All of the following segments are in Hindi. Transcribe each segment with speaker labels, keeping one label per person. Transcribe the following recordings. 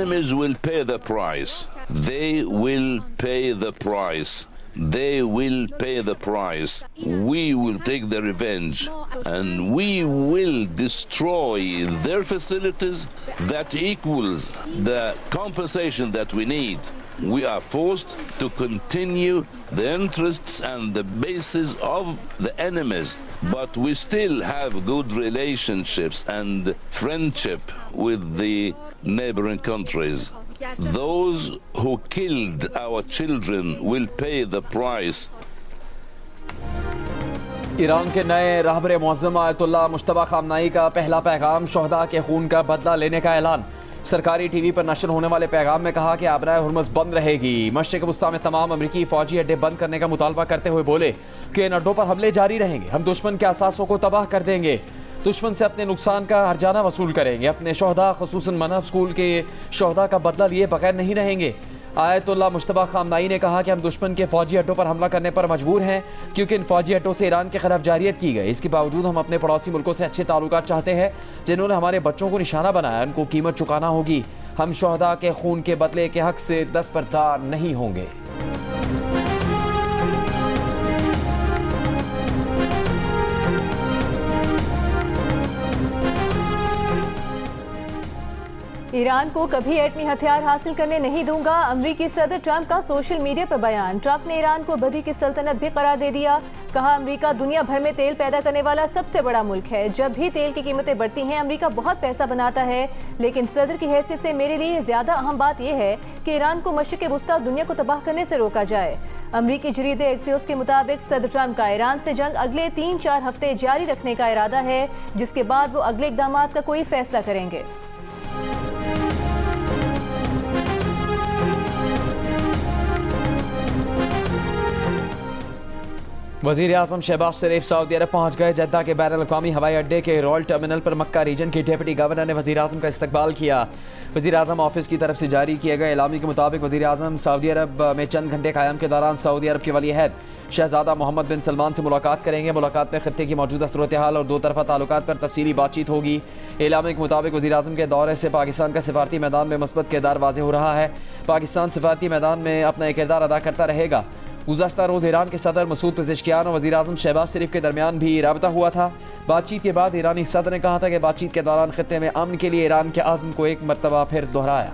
Speaker 1: enemies will pay the price. They will pay the price. They will pay the price. We will take the revenge, and we will destroy their facilities. That equals the compensation that we need. We are forced to continue the interests and the bases of the enemies, but we still have good relationships and friendship with the neighboring countries. Those who killed our children will pay the price.
Speaker 2: Iran के नए रहबर मुअज़्ज़म आयतुल्लाह मुश्तबा ख़ामनाई का पहला पैगाम शोहदा के खून का बदला लेने का ऐलान। सरकारी टीवी पर नशर होने वाले पैगाम में कहा कि आबराए हुर्मुज़ बंद रहेगी। मशरिक़ वस्ता में तमाम अमरीकी फ़ौजी अड्डे बंद करने का मुतालबा करते हुए बोले कि इन अड्डों पर हमले जारी रहेंगे। हम दुश्मन के असासों को तबाह कर देंगे, दुश्मन से अपने नुकसान का हर्जाना वसूल करेंगे, अपने शोहदा ख़ुसूसन मनहब स्कूल के शोहदा का बदला लिए बगैर नहीं रहेंगे। आयतुल्लाह मुश्तबा ख़ामनाई ने कहा कि हम दुश्मन के फ़ौजी अड्डों पर हमला करने पर मजबूर हैं क्योंकि इन फ़ौजी अड्डों से ईरान के खिलाफ जारियत की गई। इसके बावजूद हम अपने पड़ोसी मुल्कों से अच्छे ताल्लुकात चाहते हैं। जिन्होंने हमारे बच्चों को निशाना बनाया उनको कीमत चुकाना होगी। हम शोहदा के खून के बदले के हक से दस्तबरदार नहीं होंगे।
Speaker 3: ईरान को कभी एटमी हथियार हासिल करने नहीं दूंगा, अमरीकी सदर ट्रंप का सोशल मीडिया पर बयान। ट्रंप ने ईरान को बदी की सल्तनत भी करार दे दिया। कहा अमरीका दुनिया भर में तेल पैदा करने वाला सबसे बड़ा मुल्क है। जब भी तेल की कीमतें बढ़ती हैं अमरीका बहुत पैसा बनाता है, लेकिन सदर की हैसियत से मेरे लिए ज़्यादा अहम बात यह है कि ईरान को मशरिक़ वस्ता और दुनिया को तबाह करने से रोका जाए। अमरीकी जरीदे एक्सियोस के मुताबिक सदर ट्रंप का ईरान से जंग अगले 3-4 हफ्ते जारी रखने का इरादा है, जिसके बाद वो अगले इक़दाम का कोई फैसला करेंगे।
Speaker 2: वज़ीर आज़म शहबाज शरीफ सऊदी अरब पहुँच गए। जद्दा के बैनुल अक़वामी हवाई अड्डे के रॉयल टर्मिनल पर मक्का रीजन के डिप्टी गवर्नर ने वज़ीर आज़म का इस्तकबाल किया। वज़ीर आज़म ऑफिस की तरफ से जारी किए गए एलामी के मुताबिक वज़ीर आज़म सऊदी अरब में चंद घंटे क़याम के दौरान सऊदी अरब के वली अहद शहज़ादा मोहम्मद बिन सलमान से मुलाकात करेंगे। मुलाकात में खित्ते की मौजूदा सूरत हाल और दो तरफ़ा ताल्लुकात पर तफसीली बातचीत होगी। एलामी के मुताबिक वज़ीर आज़म के दौरे से पाकिस्तान का सिफारती मैदान में मुस्बत किरदार वाज़ेह हो रहा है। पाकिस्तान सिफारती मैदान में अपना एक किरदार अदा करता रहेगा। गुज़श्ता रोज़ ईरान के सदर मसूद पेज़ेश्कियान और वज़ीर आज़म शहबाज शरीफ के दरमियान भी राबता हुआ था। बातचीत के बाद ईरानी सदर ने कहा था कि बातचीत के दौरान खित्ते में अमन के लिए ईरान के आज़म को एक मरतबा फिर दोहराया।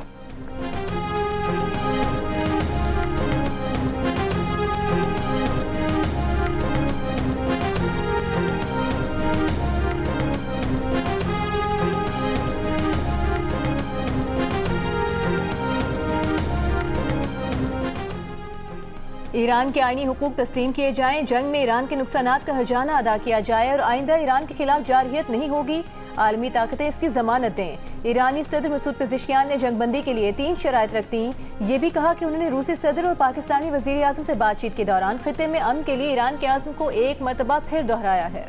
Speaker 3: ईरान के आईनी हुकूक तस्लीम किए जाएं, जंग में ईरान के नुकसानात का हर्जाना अदा किया जाए और आइंदा ईरान के खिलाफ जारहियत नहीं होगी। आलमी ताकतें इसकी जमानत दें। ईरानी सदर मसूद पेज़ेश्कियान ने जंगबंदी के लिए 3 शराइत रख दी। ये भी कहा कि उन्होंने रूसी सदर और पाकिस्तानी वज़ीर आज़म से बातचीत के दौरान खित्ते में अमन के लिए ईरान के आज़म को एक मरतबा फिर दोहराया है।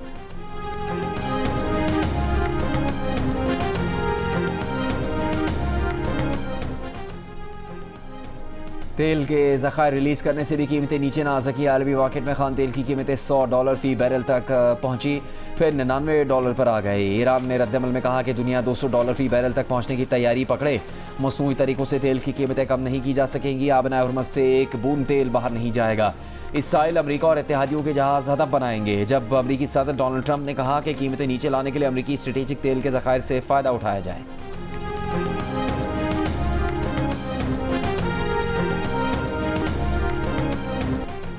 Speaker 2: तेल के ज़खायर रिलीज़ करने से भी कीमतें नीचे ना आ सकी। आलमी मार्केट में खान तेल की कीमतें $100 फ़ी बैरल तक पहुंची, फिर $99 पर आ गई। ईरान ने रद्दमल में कहा कि दुनिया $200 फ़ी बैरल तक पहुंचने की तैयारी पकड़े। मसनूई तरीक़ों से तेल की कीमतें कम नहीं की जा सकेंगी। आबनाए हुर्मुज़ से एक बूंद तेल बाहर नहीं जाएगा। इसराइल अमरीका और इत्तेहादियों के जहाज़ हदफ बनाएंगे। जब अमरीकी सदर डोनाल्ड ट्रंप ने कहा कि कीमतें नीचे लाने के लिए अमरीकी स्ट्रेटेजिक तेल के ज़खायर से फ़ायदा उठाया जाए।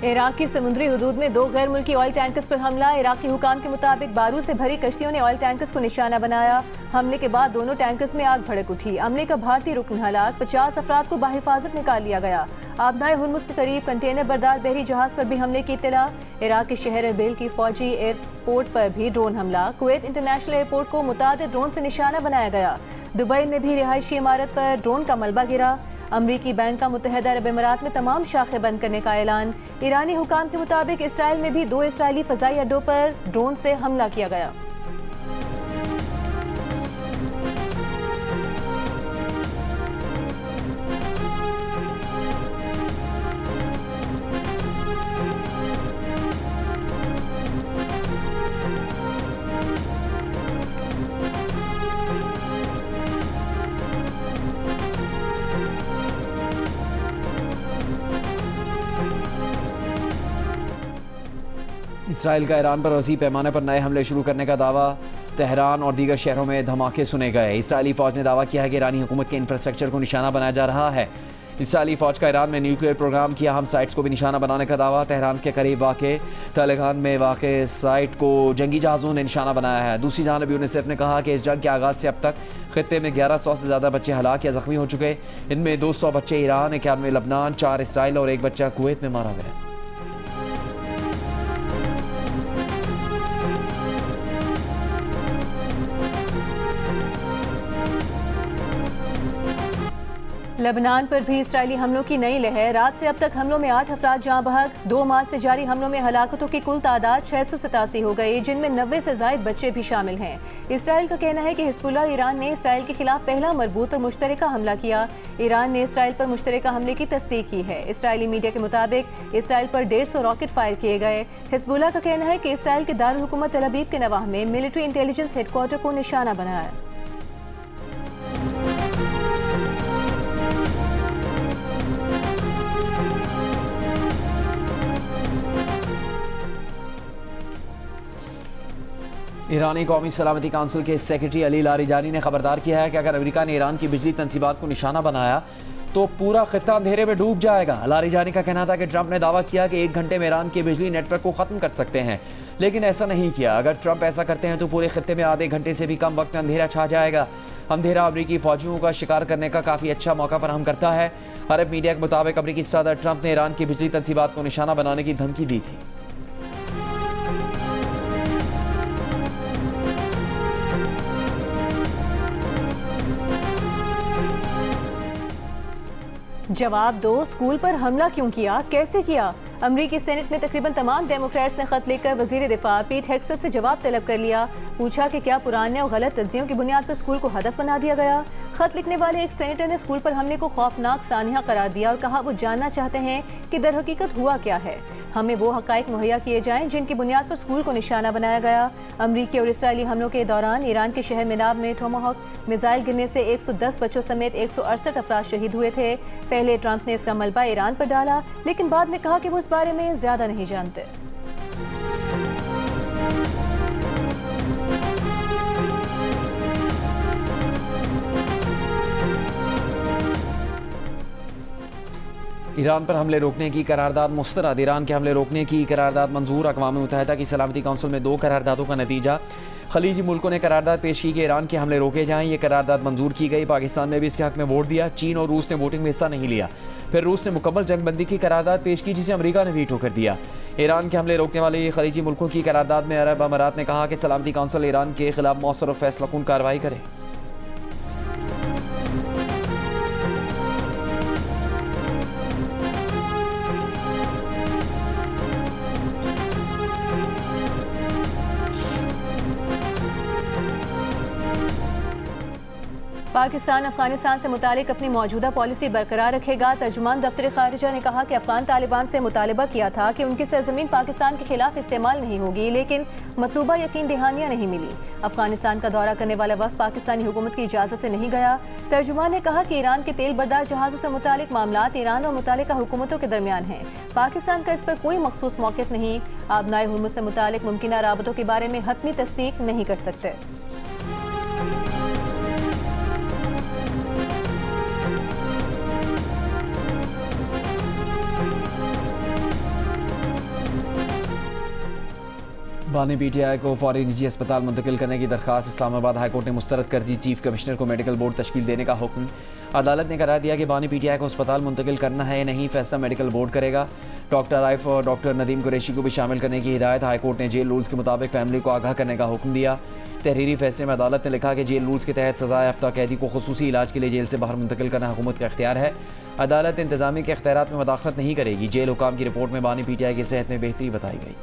Speaker 3: इराक की समुद्री हदूद में 2 गैर मुल्की ऑयल टैंकर्स पर हमला। इराकी हुकाम के मुताबिक बारूद से भरी कश्तियों ने ऑयल टैंकर्स को निशाना बनाया। हमले के बाद दोनों टैंकर्स में आग भड़क उठी। अमले का भारतीय रुकन हलाक, 50 अफराद को बाहिफाजत निकाल लिया गया। आबनाए हुर्मुज़ के करीब कंटेनर बरदार बहरी जहाज पर भी हमले की इत्तला। इराक के शहर एरबिल की फौजी एयरपोर्ट पर भी ड्रोन हमला। कुवैत इंटरनेशनल एयरपोर्ट को मुतादिद ड्रोन से निशाना बनाया गया। दुबई में भी रिहायशी इमारत पर ड्रोन का मलबा गिरा। अमरीकी बैंक का मुत्तहिदा अरब अमीरात में तमाम शाखें बंद करने का ऐलान। ईरानी हुकाम के मुताबिक इसराइल में भी 2 इसराइली फ़ज़ाई अड्डों पर ड्रोन से हमला किया गया।
Speaker 2: इसराइल का ईरान पर वसी पैमाने पर नए हमले शुरू करने का दावा। तेहरान और दीगर शहरों में धमाके सुने गए। इसराइली फ़ौज ने दावा किया है कि ईरानी हुकूमत के इंफ्रास्ट्रक्चर को निशाना बनाया जा रहा है। इसराइली फ़ौज का ईरान में न्यूक्लियर प्रोग्राम की अहम साइट्स को भी निशाना बनाने का दावा। तेहरान के करीब वाक़ तलेगान में वाक़ साइट को जंगी जहाज़ों ने निशाना बनाया है। दूसरी जानब यूनिसेफ ने कहा कि इस जंग के आगाज़ से अब तक खित्ते में 1100 से ज़्यादा बच्चे हलाक या ज़ख्मी हो चुके। इनमें 200 बच्चे ईरान, 91 लबनान, 4 इसराइल और 1 बच्चा कुवैत में मारा गया।
Speaker 3: लेबनान पर भी इसराइली हमलों की नई लहर। रात से अब तक हमलों में 8 अफराद जाँ बहक। 2 मार्च से जारी हमलों में हलाकतों की कुल तादाद 687 हो गई, जिनमें 90 से ज़ायद बच्चे भी शामिल हैं। इसराइल का कहना है कि हिजबुल्लाह ईरान ने इसराइल के खिलाफ पहला मरबूत और मुश्तरका हमला किया। ईरान ने इसराइल पर मुश्तरका हमले की तस्दीक की है। इसराइली मीडिया के मुताबिक इसराइल पर 150 रॉकेट फायर किए गए। हिजबुल्लाह का कहना है कि इसराइल के दारुल हुकूमत तल अवीव के नवाह में मिलिट्री इंटेलिजेंस हेडक्वार्टर को निशाना बनाया।
Speaker 2: ईरानी कौमी सलामती काउंसिल के सेक्रेटरी अली लारिजानी ने खबरदार किया है कि अगर अमेरिका ने ईरान की बिजली तंसीबात को निशाना बनाया तो पूरा खित्ता अंधेरे में डूब जाएगा। लारिजानी का कहना था कि ट्रंप ने दावा किया कि 1 घंटे में ईरान के बिजली नेटवर्क को ख़त्म कर सकते हैं, लेकिन ऐसा नहीं किया। अगर ट्रंप ऐसा करते हैं तो पूरे खित्ते में आधे घंटे से भी कम वक्त में अंधेरा छा जाएगा। अंधेरा अमरीकी फौजियों का शिकार करने का काफ़ी अच्छा मौका फराहम करता है। अरब मीडिया के मुताबिक अमरीकी सदर ट्रंप ने ईरान की बिजली तंसीबात को निशाना बनाने की धमकी दी थी।
Speaker 3: जवाब दो, स्कूल पर हमला क्यों किया, कैसे किया? अमरीकी सेनेट में तकरीबन तमाम डेमोक्रेट्स ने खत लिखकर वजीर दिफा पीट हेग्सेट से जवाब तलब कर लिया। पूछा कि क्या पुराने और गलत तज्जियों की बुनियाद पर स्कूल को हदफ बना दिया गया। खत लिखने वाले एक सेनेटर ने स्कूल पर हमले को खौफनाक सानिया करार दिया और कहा वो जानना चाहते हैं कि दर हकीकत हुआ क्या है। हमें वो हकाइक मुहैया किए जाएं जिनकी बुनियाद पर स्कूल को निशाना बनाया गया। अमरीकी और इसराइली हमलों के दौरान ईरान के शहर मिनाब में टोमाहॉक मिसाइल गिरने से 110 बच्चों समेत 168 अफराद शहीद हुए थे। पहले ट्रंप ने इसका मलबा ईरान पर डाला, लेकिन बाद में कहा कि वो इस बारे में ज्यादा नहीं जानते।
Speaker 2: ईरान पर हमले रोकने की करारदाद मुस्तरद। ईरान के हमले रोकने की करारदाद मंजूर। अक़वाम मुत्तहिदा की सलामती काउंसिल में 2 करारदादों का नतीजा। खलीजी मुल्कों ने करारदाद पेश की कि ईरान के हमले रोके जाएं। ये करारदाद मंजूर की गई। पाकिस्तान ने भी इसके हक में वोट दिया। चीन और रूस ने वोटिंग में हिस्सा नहीं लिया। फिर रूस ने मुकम्मल जंगबंदी की करारदाद पेश की, जिसे अमेरिका ने वीटो कर दिया। ईरान के हमले रोकने वाले खलीजी मुल्कों की करारदाद में अरब अमारात ने कहा कि सलामती काउंसिल ईरान के खिलाफ मौसर और फैसलाकुन कार्रवाई करे।
Speaker 3: पाकिस्तान अफगानिस्तान से मुतालिक अपनी मौजूदा पॉलिसी बरकरार रखेगा। तर्जुमान दफ्तर खारिजा ने कहा कि अफगान तालिबान से मुतालबा किया था कि उनकी सरजमीन पाकिस्तान के खिलाफ इस्तेमाल नहीं होगी, लेकिन मतलूबा यकीन दहानियाँ नहीं मिली। अफगानिस्तान का दौरा करने वाला वक्त पाकिस्तानी हुकूमत की इजाज़त से नहीं गया। तर्जुमान ने कहा कि ईरान के तेल बरदार जहाज़ों से मुतालिक मामलात ईरान और मुतालिका हुकूमतों के दरमियान हैं। पाकिस्तान का इस पर कोई मखसूस मौक़िफ़ नहीं। आबनाए हुर्मुज़ से मुतालिक मुमकिना राबतों के बारे में हतमी तस्दीक नहीं कर सकते।
Speaker 2: बानी पीटीआई को फौरी निजी अस्पताल मुंतकिल करने की दरख्वास्त इस्लामाबाद हाईकोर्ट ने मुस्तरद कर दी। चीफ कमिश्नर को मेडिकल बोर्ड तश्कील देने का हुक्म। अदालत ने करार दिया कि बानी पीटीआई को अस्पताल मुंतकिल करना है या नहीं, फैसला मेडिकल बोर्ड करेगा। डॉक्टर आइफ और डॉक्टर नदीम कुरैशी को भी शामिल करने की हिदायत। हाईकोर्ट ने जेल रूल्स के मुताबिक फैमिली को आगाह करने का हुक्म दिया। तहरीरी फैसले में अदालत ने लिखा कि जेल रूल्स के तहत सज़ा याफ्ता कैदी को खुसूसी इलाज के लिए जेल से बाहर मुंतकिल करना हुकूमत का इख्तियार है। अदालत इंतजामी के इख्तियारात में मदाखलत नहीं करेगी। जेल हुकाम की रिपोर्ट में बानी पीटीआई की सेहत में बेहतरी बताई गई।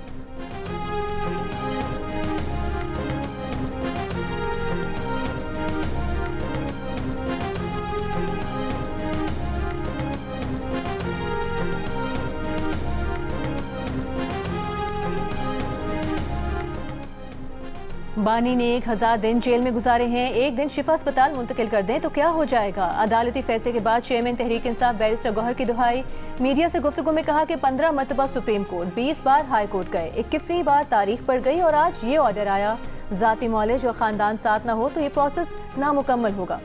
Speaker 3: बानी ने 1000 दिन जेल में गुजारे हैं, एक दिन शिफा अस्पताल मुंतकिल कर दें तो क्या हो जाएगा। अदालती फैसले के बाद चेयरमैन तहरीक इंसाफ बैरिस्टर गौहर की दुहाई। मीडिया से गुफ्तगू में कहा कि 15 मरतबा सुप्रीम कोर्ट, 20 बार हाई कोर्ट गए, 21वीं बार तारीख पड़ गई और आज ये ऑर्डर आया। जाती मौलेज और खानदान साथ ना हो तो ये प्रोसेस नामुकम्मल होगा।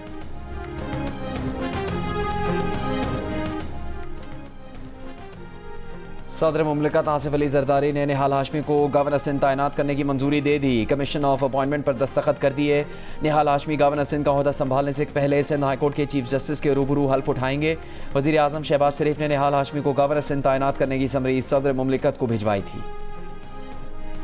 Speaker 2: सदर मुमलिकत आसिफ अली जरदारी ने निहाल हाशमी को गवर्नर सिंध तैनात करने की मंजूरी दे दी। कमीशन ऑफ अपॉइंटमेंट पर दस्तखत कर दिए। निहाल हाशमी गवर्नर सिंध का ओहदा संभालने से पहले सिंध हाईकोर्ट के चीफ जस्टिस के रूबरू हल्फ उठाएंगे। वज़ीर आज़म शहबाज शरीफ ने निहाल हाशमी को गवर्नर सिंध तैनात करने की समरी सदर मुमलिकत को भिजवाई थी।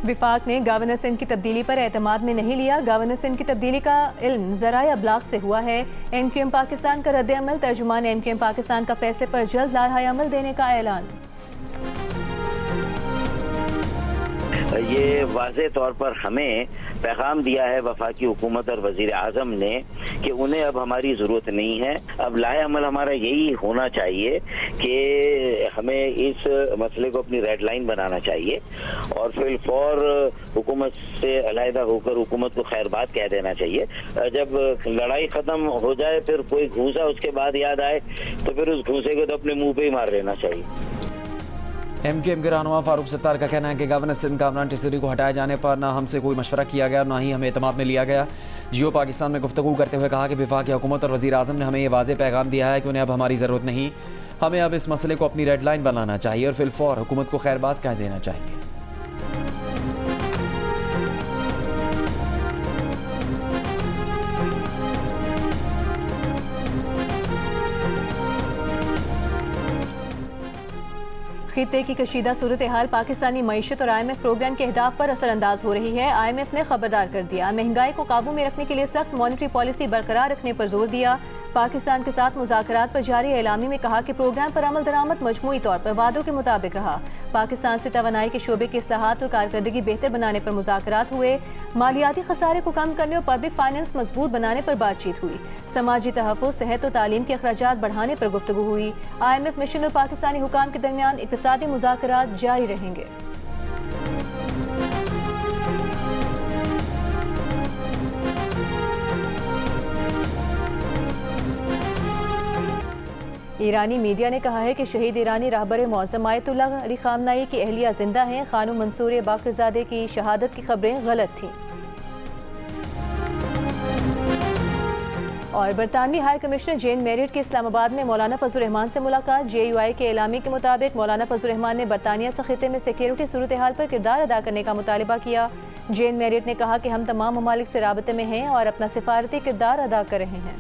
Speaker 3: विफाक ने गवर्नर सिंध की तब्दीली पर एतमाद में नहीं लिया। गवर्नर सिंध की तब्दीली का इल्म ज़राए अबलाग से हुआ है। MQM पाकिस्तान का रद्द अमल। तर्जुमान MQM पाकिस्तान का फैसले पर जल्द लारहाई अमल देने का ऐलान।
Speaker 4: ये वाज़े तौर पर हमें पैगाम दिया है वफाकी हुकूमत और वज़ीर आज़म ने कि उन्हें अब हमारी ज़रूरत नहीं है। अब लाए अमल हमारा यही होना चाहिए कि हमें इस मसले को अपनी रेड लाइन बनाना चाहिए और फिर फौर हुकूमत से अलहदा होकर हुकूमत को खैर बात कह देना चाहिए। जब लड़ाई ख़त्म हो जाए फिर कोई घूसा उसके बाद याद आए तो फिर उस घूसे को तो अपने मुँह पे ही मार लेना चाहिए।
Speaker 2: MQM के रहनुमा फारूक सत्तार का कहना है कि गवर्नर सिंध कामरान टिसरी को हटाए जाने पर ना हमसे कोई मशवरा किया गया और ना ही हमें एतमाद में लिया गया। जियो पाकिस्तान में गुफ्तगू करते हुए कहा कि वफाकी हुकूमत और वज़ीर आज़म ने हमें ये वाज़े पैगाम दिया है कि उन्हें अब हमारी ज़रूरत नहीं, हमें अब इस मसले को अपनी रेड लाइन बनाना चाहिए और फिलफौर हुकूमत को खैर बात कह देना चाहिए।
Speaker 3: खित्ते की कशीदा सूरत हाल पाकिस्तानी मईशत और IMF प्रोग्राम के अहदाफ पर असरअंदाज हो रही है। IMF ने खबरदार कर दिया, महंगाई को काबू में रखने के लिए सख्त मॉनेटरी पॉलिसी बरकरार रखने पर जोर दिया। पाकिस्तान के साथ मुज़ाकरात पर जारी एलामी में कहा कि प्रोग्राम पर अमल दरामद मजमूई तौर पर वादों के मुताबिक रहा। पाकिस्तान से तवानाई के शोबे की इस्लाहात और कारकर्दगी बेहतर बनाने पर मुज़ाकरात हुए। मालियाती खसारे को कम करने और पब्लिक फाइनेंस मजबूत बनाने पर बातचीत हुई। समाजी तहफ़्फ़ुज़, सेहत और तालीम के अखराजात बढ़ाने पर गुफ्तगू हुई। IMF मिशन और पाकिस्तानी हुकाम के दरमियान इक़्तिसादी मुज़ाकरात जारी रहेंगे। ईरानी मीडिया ने कहा है कि शहीद ईरानी रहबर मौज़म आयतुल्लाह अली ख़ामनाई की अहलिया जिंदा हैं। खानम मंसूर बाक़रज़ादे की शहादत की खबरें गलत थीं। और बरतानवी हाई कमिश्नर जेन मेरिट की इस्लामाबाद में मौलाना फजल रहमान से मुलाकात। JUI के एलामी के मुताबिक मौलाना फजल रहमान ने बरतानिया से खित्ते में सिक्योरिटी सूरत हाल पर किरदार अदा करने का मुतालबा किया। जेन मेरिट ने कहा कि हम तमाम ममालिक से राबते में हैं और अपना सिफारती किरदार अदा कर रहे हैं।